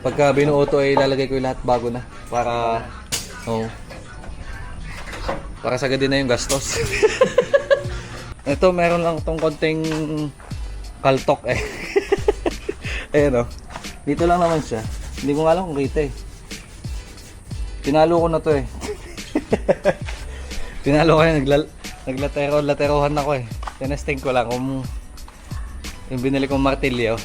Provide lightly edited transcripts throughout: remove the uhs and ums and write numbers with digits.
Pagka binuo to ay ilalagay ko yung lahat bago na. Para, para sagadin na yung gastos. Ito, meron lang tong konting kaltok eh. Ayan o. Dito lang naman siya. Hindi ko nga alam kung kita eh. Tinalo ko na to eh. Tinalo ko eh. Naglaterohan ako eh. Tinesting ko lang kung yung binili kong martilyo.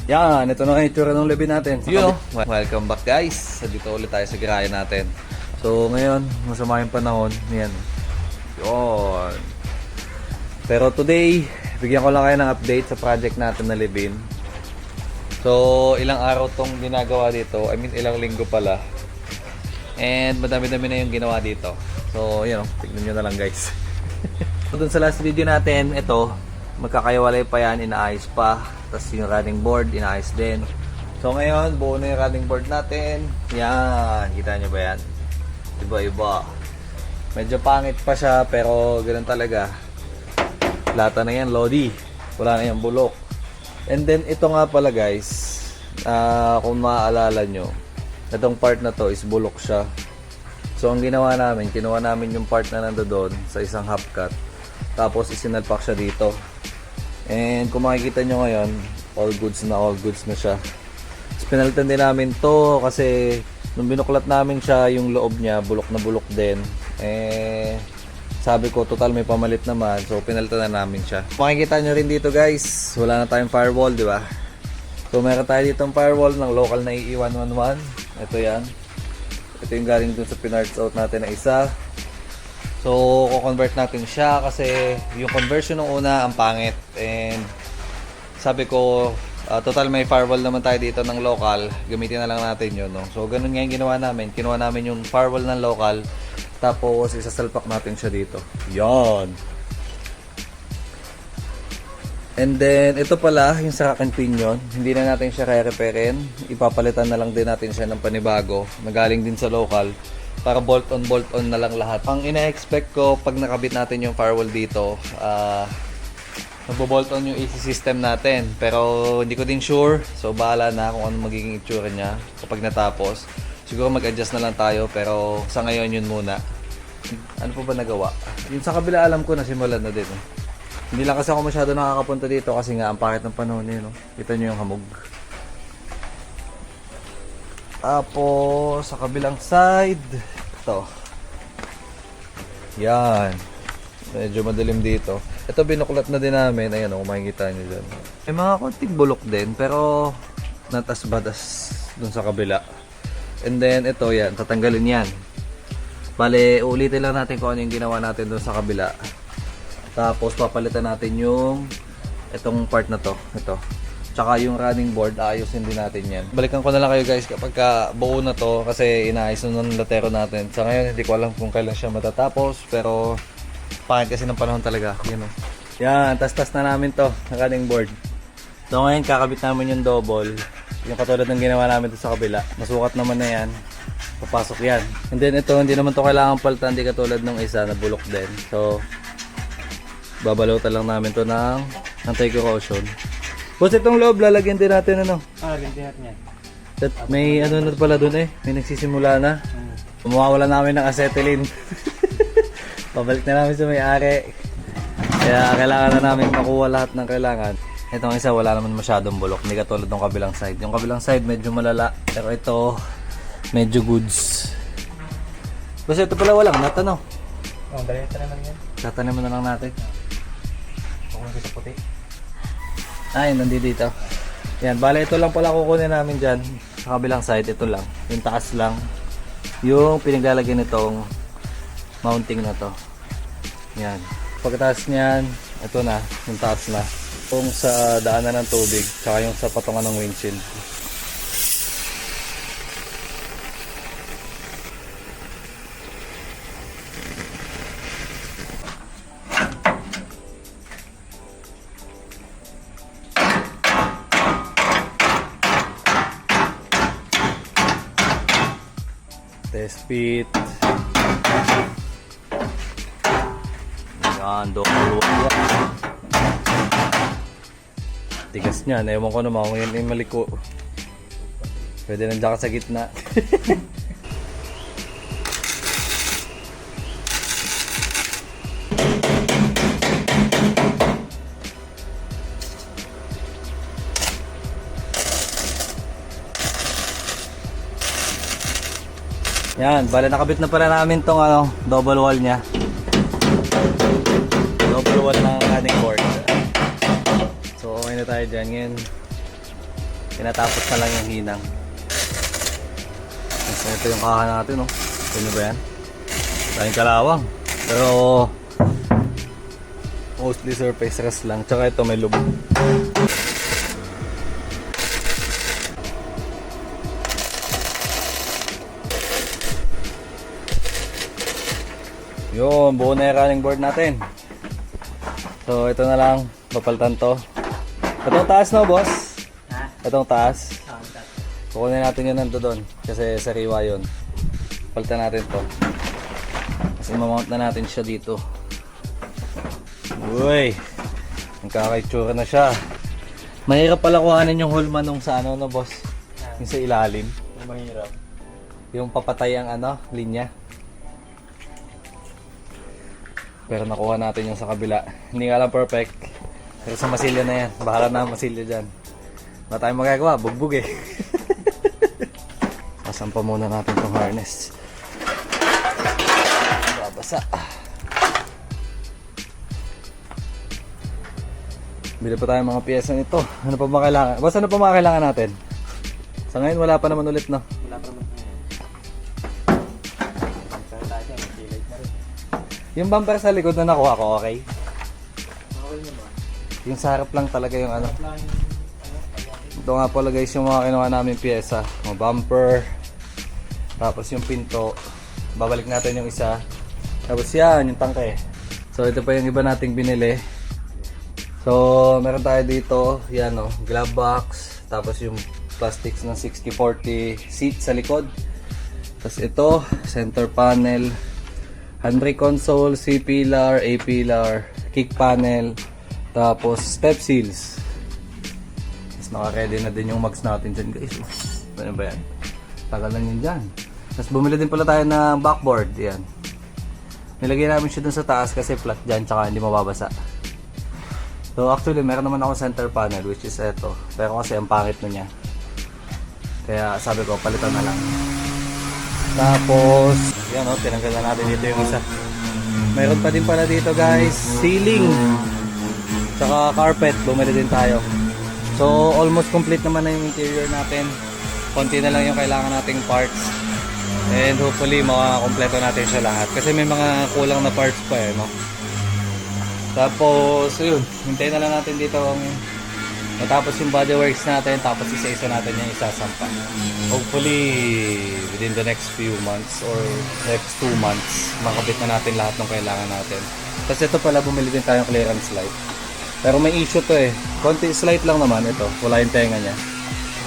Yan, ito na ang itsura ng labi natin. Welcome back guys. Dito ulit tayo sa garahe natin. So ngayon, masama yung panahon. Yan. Yun. Pero today, bigyan ko lang kayo ng update sa project natin na libin. So ilang araw tong ginagawa dito. I mean ilang linggo pala. And madami-dami na yung ginawa dito. So yun, tignan nyo na lang guys. So dun sa last video natin, ito magkakaiwalay pa yan, inaayos pa. Tapos yung running board, inaayos din. So ngayon, buo na yung running board natin. Yan, kita nyo ba yan? Iba-iba. Medyo pangit pa siya, pero ganoon talaga. Lata na yan, Lodi. Wala na yung bulok. And then, ito nga pala guys, kung maaalala nyo, itong part na to is bulok siya. So ang ginawa namin, kinuha namin yung part na nandoon sa isang half cut. Tapos isinalpak siya dito. And kung makikita nyo ngayon, all goods na siya. Tapos pinalitan din namin to kasi nung binuklat namin siya, yung loob niya bulok na bulok din. Sabi ko total may pamalit naman, so pinalitan na namin siya. Makikita nyo rin dito guys, wala na tayong firewall, di ba? So meron tayo ditong firewall ng local na EE111. Ito yan. Ito yung galing dun sa pinarts out natin na isa. So, ko-convert natin siya kasi yung conversion ng una ang pangit. And sabi ko, total may firewall naman tayo dito ng local. Gamitin na lang natin yun. No? So, ganun nga yung ginawa namin. Kinuha namin yung firewall ng local. Tapos, isasalpak natin siya dito. Yan. And then, ito pala, yung sa akin pinion. Hindi na natin siya re-repairin. Ipapalitan na lang din natin siya ng panibago. Nagaling din sa local. Para bolt on na lang lahat. Ang ina-expect ko pag nakabit natin yung firewall dito, magbo-bolt on yung AC system natin. Pero hindi ko din sure. So bahala na kung ano magiging itsura niya kapag natapos. Siguro mag-adjust na lang tayo pero sa ngayon yun muna. Ano pa ba nagawa? Yung sa kabila alam ko nasimulan na din. Hindi lang kasi ako masyado nakakapunta dito kasi nga ang pakit ng panahon eh, no? Kita nyo yung hamog. Tapos sa kabilang side, ito. Yan. Medyo madilim dito. Ito binuklat na din namin. Ayan o, makikita nyo dyan. May mga konting bulok din, pero not as bad as dun sa kabila. And then ito yan, tatanggalin yan. Bale, ulitin lang natin kung ano yung ginawa natin dun sa kabila. Tapos papalitan natin yung itong part na to. Ito. Tsaka yung running board, ayusin din natin yan. Balikan ko na lang kayo guys kapag buo na to kasi inaayos na ng latero natin. Sa ngayon, hindi ko alam kung kailan siya matatapos. Pero, pangit kasi ng panahon talaga. Yan o. Yan, tas-tas na namin to, ng running board. So ngayon, kakabit namin yung double. Yung katulad ng ginawa namin to sa kabila. Masukat naman na yan. Papasok yan. And then ito, hindi naman to kailangan palitan. Hindi katulad ng isa na bulok din. So, babalutan lang namin to ng anti-corrosion. Boss, itong loob, lalagyan din natin ano? Lalagyan din natin yan. May ano na pala dun eh. May nagsisimula na. Mawawala namin ng acetylene. Pabalik na namin sa may-ari. Kaya kailangan na namin makuha lahat ng kailangan. Itong isa wala naman masyadong bulok. Hindi katulad ng kabilang side. Yung kabilang side medyo malala. Pero ito, medyo goods. Boss, ito pala walang nat ano? Dali naman yan. Tatanim na lang natin. Kukunin ko sa puti. Ay, nandito dito. Yan, bale ito lang pala kukunin namin dyan. Sa kabilang side, ito lang. Yung taas lang. Yung pinaglalagyan nitong mounting na to. Yan. Pagkataas niyan, ito na. Yung taas na. Yung sa daanan ng tubig. Tsaka yung sa patungan ng windshield. Test fit. Yan, double wire. Tigas niyan. Ewan ko naman kung yan ay maliko. Pwede nandiyan ka sa gitna. Yan, bale nakabit na pala namin tong ano, double wall niya. Double wall ng running board. So okay na tayo dyan. Ngayon, tinatapos na lang yung hinang. So ito yung kaha natin, no? Ito nyo ba yan? Daming kalawang. Pero mostly surface rest lang. Tsaka ito may lubog. Yun, buo na yung running board natin. So ito na lang, papalitan to. Itong taas, no boss? Ha? Itong taas. Oo, taas. Kukunin natin yun nando doon. Kasi sariwa yun. Palitan natin to. Kasi mamount na natin siya dito. Uy! Nagkakaitsura na siya. Mahirap pala kuhanin yung hulma nung sa ano, no boss? Yung sa ilalim. Yung mahirap. Yung papatay ang ano, linya. Pero nakuha natin yung sa kabila. Hindi nga lang perfect. Pero sa masilya na yan. Bahala na ang masilya dyan. Wala tayong magagawa. Bugbog eh. Pasampa muna natin tong harness. Babasa. Bili pa tayong mga piyesa nito. Ano pa ba kailangan? Basta ano pa mga kailangan natin? Sa ngayon wala pa naman ulit, no? Wala pa naman ngayon. Saan tayo dyan? Mag-kilay na rin. Yung bumper sa likod na nakuha ko, okay? Okay naman. Yung sa harap lang talaga yung ano. Plan yung Ito nga pala guys yung mga kinuha namin piyesa. Mga bumper. Tapos yung pinto. Babalik natin yung isa. Tapos yan, yung tangke. So ito pa yung iba nating binili. So meron tayo dito. Yan o, glove box. Tapos yung plastics ng 60-40 seat sa likod. Tapos ito, center panel. Handbrake console, C-pillar, A-pillar, kick panel. Tapos step seals. Naka-ready na din yung mags natin dyan guys. Ano ba yan? Tagal lang yun dyan. Tapos bumili din pala tayo ng backboard. Yan. Nilagay namin siya dun sa taas kasi flat dyan tsaka hindi mababasa. So actually meron naman ako center panel which is eto. Pero kasi ang pangit na niya. Kaya sabi ko palitan na lang. Tapos yan o, tinanggal na natin dito yung isa. Mayroon pa din pala dito guys, ceiling. Tsaka carpet, bumili din tayo. So almost complete naman na yung interior natin. Konti na lang yung kailangan nating parts. And hopefully makakompleto natin siya lahat. Kasi may mga kulang na parts pa eh, no? Tapos, yun. Hintayin na lang natin dito matapos yung bodyworks natin. Tapos isa-isa natin yung isasampa. Hopefully within the next few months or next 2 months, makabit na natin lahat ng kailangan natin. Tapos ito pala, bumili din tayong clearance light. Pero may issue to eh. Konti slight lang naman ito. Wala yung tenga niya.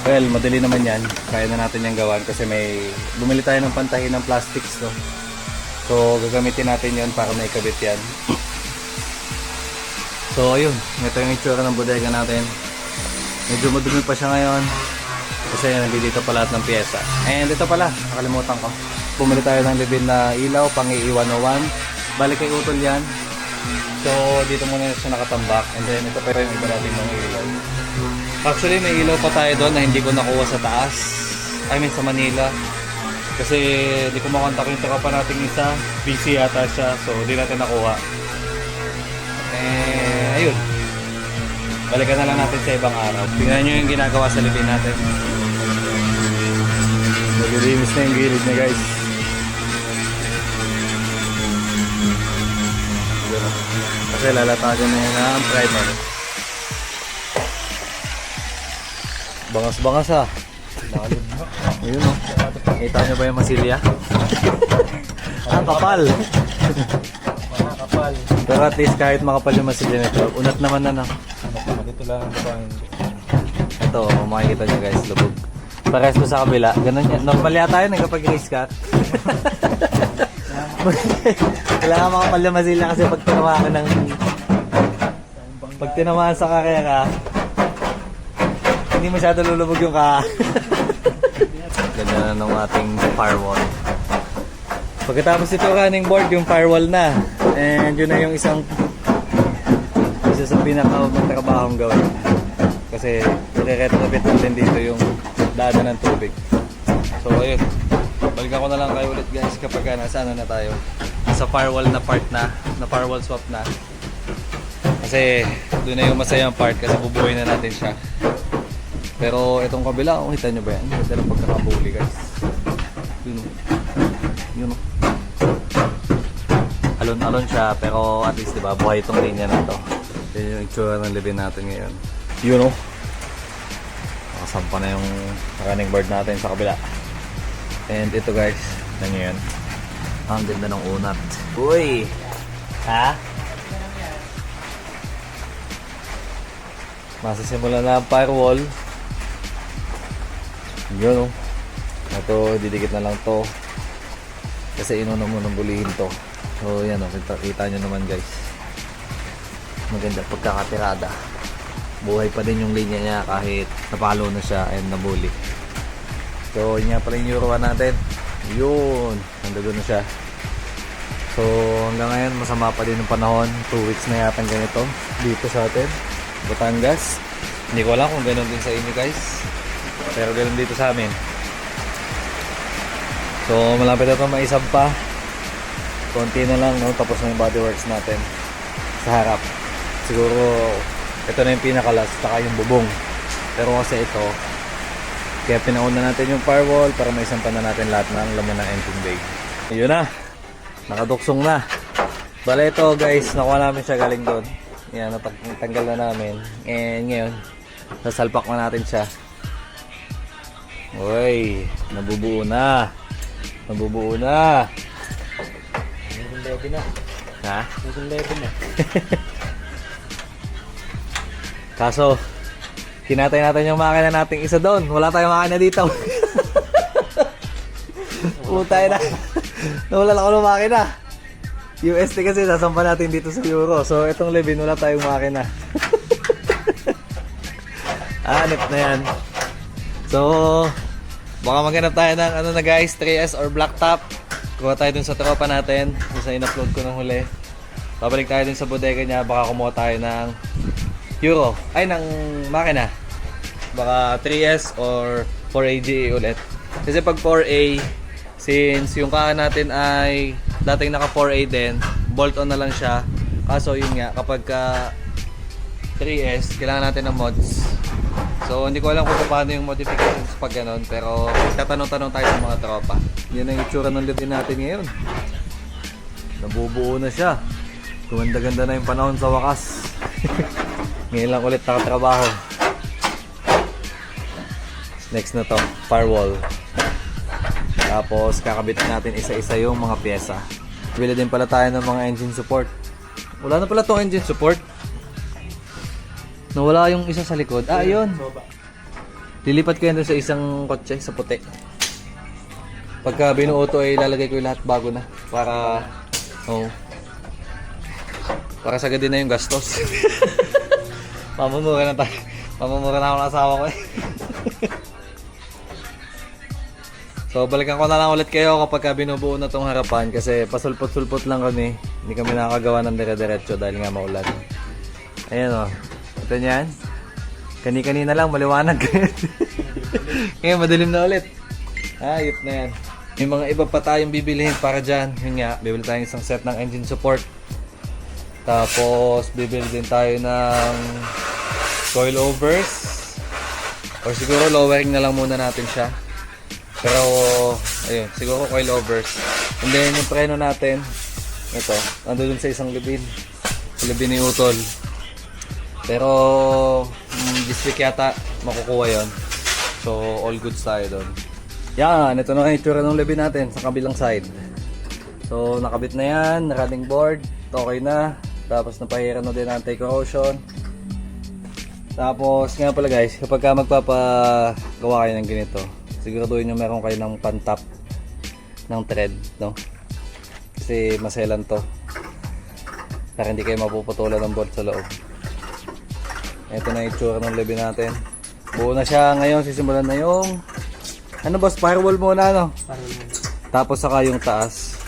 Well, madali naman yan. Kaya na natin yung gawan kasi may bumili tayo ng pantahin ng plastics to. So, gagamitin natin yon para maikabit yan. So, ayun. Ito yung itsura ng bodega natin. Medyo madumi pa siya ngayon. Kasi nandito pa lahat ng pyesa. And ito pala, nakalimutan ko. Bumili tayo ng libin na ilaw, pang-i101. Balik kay utol yan. So, dito muna siya nakatambak. And then, ito pa yung iba natin mga ilaw. Actually, may ilaw pa tayo doon na hindi ko nakuha sa taas. I mean, sa Manila. Kasi, di ko makontak yung tropa nating isa. Busy yata siya. So, di natin nakuha. Eh, ayun. Balikan na lang natin sa ibang araw. Tingnan nyo yung ginagawa sa libin natin. Naglilinis na yung gilid na guys. Kasi lalatagan na yun ang primer. Bangas-bangas ah. Ayun o. Kita nyo ba yung masilya? Ang kapal. kapal. Pero at least kahit makapal yung masilya nito, unat naman na no. Dito lang ang kapal. Ito, makikita nyo guys, lubog. Pares mo sa kabila, ganun yan. Normal yata yun kapag race car. Kailangan makapal yung masilya kasi pag tinamaan ng... Pag tinamaan sa karera, hindi masyado lulubog yung ka. Yan ang ating firewall. Pagkatapos ito running board, yung firewall na. And yun na yung isa sa pinakamagandang trabahong gawin. Kasi i-retrofit natin dito yung daanan ng tubig. So ayun, balikan ko na lang kayo ulit guys kapag nasa ano na tayo. Sa firewall na part na firewall swap na. Kasi doon na yung masayang part kasi bubuhay na natin siya. Pero itong kabila, kita nyo ba yan? Ganda ng pagkakabuli guys. Yun o. Alon-alon siya pero at least diba buhay itong linya na to. Yan yung itsura ng libin natin ngayon. Yun o. Nakasampa na yung running board natin sa kabila. And ito guys, na nyo yun. Ang ganda ng unat. Uy! Ha? Masisimula na ang firewall. Yun o. Ito, didikit na lang to. Kasi inuna mo nang bulihin to. So yan o, kita nyo naman guys. Maganda pagkakatirada. Buhay pa din yung linya niya kahit napalo na siya and nabuli. So yun nga pala yung Euro 1 natin. Yun, nandoon na siya. So hanggang ngayon masama pa din yung panahon. 2 weeks na yata ganito dito sa atin, Batangas. Hindi ko alam kung ganoon din sa inyo guys, pero ganoon dito sa amin. So malapit na ito maisab pa. Konti na lang no, tapos na yung bodyworks natin sa harap. Siguro ito na yung pinakalas, saka yung bubong. Pero kasi ito, kaya pinauna natin yung firewall para maisampan na natin lahat ng laman ng engine bay. Yun na, nakaduksong na. Bale ito guys, nakuha namin siya galing doon. Yan, natanggal na namin. And ngayon, sasalpak na natin siya. Uy, nabubuo na. Nabubuo na. Naging levy na. Ha? Naging levy na. Kaso, kinatay natin yung makina nating isa doon. Wala tayong makina dito. Putay na. Nawala lang ako ng makina. UST kasi sasampa natin dito sa Euro. So itong Levin, wala tayong makina. Hanip na yan. So, baka maghanap tayo ng ano na guys, 3S or black top. Kuha tayo dun sa tropa natin. Dun sa in-upload ko ng huli. Babalik tayo dun sa bodega niya. Baka kumuha tayo ng Euro. Ay, ng makina. Baka 3S or 4A GE ulit. Kasi pag 4A, since yung kaan natin ay dating naka 4A din, bolt on na lang siya. Kaso yun nga, kapag 3S, kailangan natin ng mods. So hindi ko alam kung paano yung modifications pag ganun, pero tatanong-tanong tayo sa mga tropa. Yan ang itsura ng lift natin ngayon. Nabubuo na siya. Gumanda-ganda na yung panahon sa wakas. Ngayon lang ulit nakatrabaho. Next na to, firewall. Tapos kakabit natin isa-isa yung mga pyesa. Bili din pala tayo ng mga engine support. Wala na pala tong engine support. Nawala yung isa sa likod. Ah, yun. Lilipat ko yan dun sa isang kotse, sa puti. Pagka binuo to ay lalagay ko yung lahat bago na. Para, para sagad din na yung gastos. Mamumura na tayo. Mamumura na ako ng asawa ko eh. So balikan ko na lang ulit kayo kapag binubuo na tong harapan kasi pasulpot-sulpot lang kami. Hindi kami nakakagawa ng dire-diretso dahil nga maulan. Ayan o. Ito niyan. Kani-kanina lang maliwanag. Ngayon madilim na ulit. Ayop na yan. May mga iba pa tayong bibilihin para dyan. Yun nga, bibili tayong isang set ng engine support. Tapos bibili din tayo ng coilovers. Or siguro lowering na lang muna natin siya. Pero, ayun, siguro coilovers. And then, yung preno natin, ito, nandun sa isang libin. Libin ni Utol. Pero, this week yata, makukuha yon. So, all goods tayo doon. Yan, ito na yung itsura ng libin natin sa kabilang side. So, nakabit na yan, running board, okay na. Tapos, napahiran na din anti-corrosion. Tapos, nga pala guys, kapag ka magpapagawa kayo ng ganito, siguraduhin nyo meron kayo ng pan-top ng thread, no? Kasi maselan to para hindi kayo mapuputulan ng bolt sa loob. Ito na yung itsura ng levy natin. Buo na siya ngayon, sisimulan na yung Ano boss, firewall muna ano? Para mo. Tapos saka yung taas.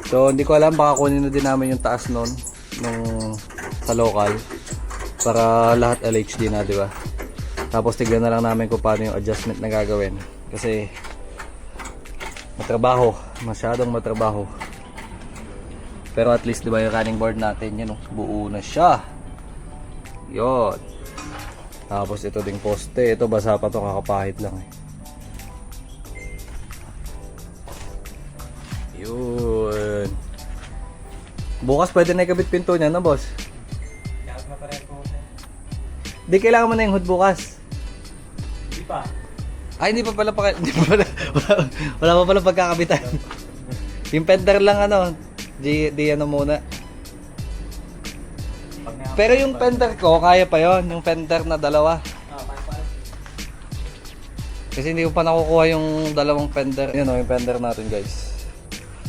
So hindi ko alam, baka kunin na din namin yung taas nun nung sa local para lahat LHD na, di ba? Tapos tignan na lang namin kung paano yung adjustment na gagawin kasi matrabaho, masyadong matrabaho. Pero at least di ba yung running board natin yun, oh, buo na siya. Yun. Tapos ito ding poste, ito basa pa to, kakapahit lang eh. Yun. Bukas pwede na ikabit pinto niya, no boss? Kaya na pareho po. Di kailangan mo na yung hood bukas. Hindi pa. Ay, hindi pa pala hindi pa pala, wala pa pala pagkakabitan. Yung fender lang ano, di ano muna. Pero yung fender ko, kaya pa yon, yung fender na dalawa. Kasi hindi ko pa nakukuha yung dalawang fender. Yun o, yung fender natin guys.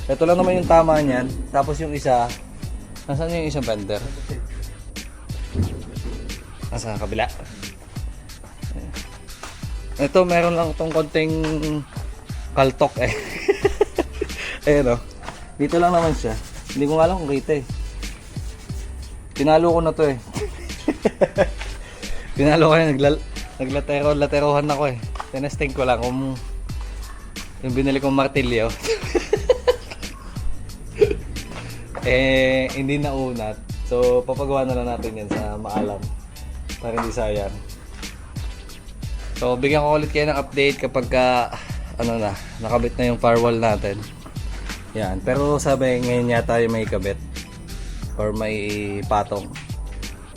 Ito lang naman yung tama niyan. Tapos yung isa, nasaan yung isang fender? Nasa kabila. Ito, meron lang itong konting kaltok eh. Ayan o. Dito lang naman siya. Hindi ko nga alam kung kita eh. Pinalo ko na to eh. Pinalo ko na, naglaterohan ako eh. Tinesting ko lang kung yung binili kong martilyo. Hindi na unat. So, papagawa na lang natin yan sa maalam. Para hindi sayang. So, bigyan ko ulit kayo ng update kapag nakabit na yung firewall natin. Yan. Pero sabi, ngayon yata yung may kabit. Or may patong.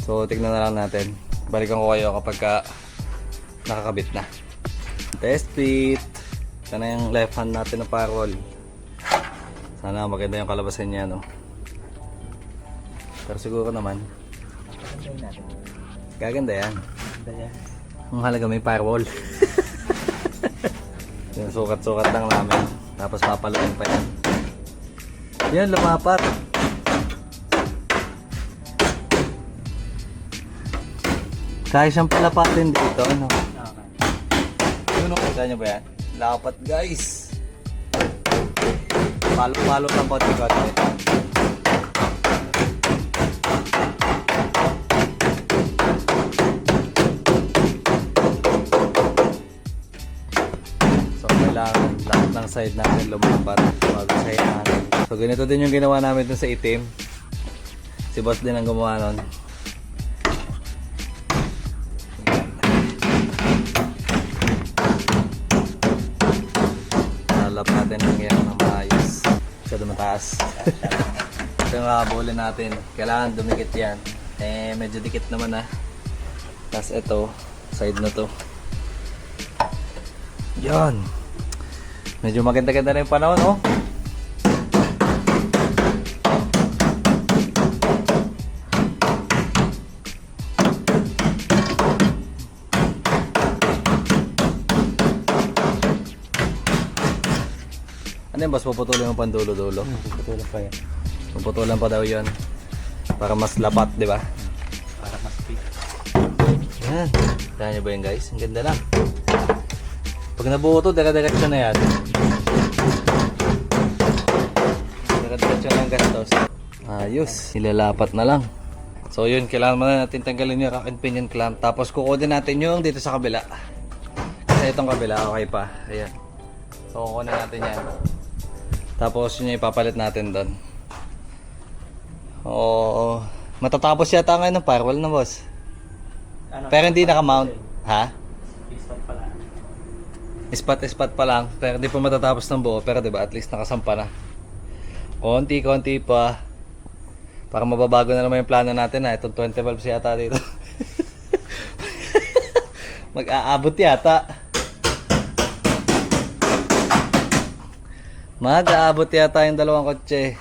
So, tignan na lang natin. Balikan ko kayo kapag nakakabit na. Test fit. Ito na yung left hand natin na firewall. Sana maganda yung kalabasan niya, no? Pero siguro naman gaganda yan. Ang halaga may firewall. Yung sukat-sukat lang namin. Tapos papaluin pa yan. Yan, lumapat. Kaya siyang palapatin dito, ano? Yun, kita nyo ba yan? Lapat guys. Palo-palo lang konti-konti. So kailangan lahat ng side natin lumapat bago sa hinahan. So ganito din yung ginawa namin dun sa itim. Si boss din ang gumawa nun. Lalap natin lang yan ng maayos. Masyado mataas. Ito yung habulin natin. Kailangan dumikit yan. Medyo dikit naman ah. Tapos ito, side na to. Yan. Medyo maganda-ganda na yung panahon, oh. Ano yung boss, puputulin mo pandulo-dulo? Puputulan pa yan. Puputulan pa daw yun. Para mas lapat, di ba? Para mas fit. Yan. Kaya nyo ba yun guys? Ang ganda na. Pag nabuo to, dire-diretso na yan. Dire-diretso na ang gastos. Ayos. Ilalapat na lang. So yun, kailangan mo na natin tanggalin yung rack and pinion clamp. Tapos kukunin natin yung dito sa kabila. Kasi itong kabila, okay pa. Ayan. So kukunin natin yan. Tapos yun yung ipapalit natin doon. Oo. Matatapos yata ngayon ng firewall na boss. Pero hindi naka-mount. Ha? Ispat pala. Spot pa lang. Pero hindi pa matatapos ng buo. Pero diba at least nakasampa na. Konti-konti pa. Para mababago na naman yung plano natin na. Itong 20 valves yata dito. Mag-aabot yata. Mag-aabot yata yung dalawang kotse.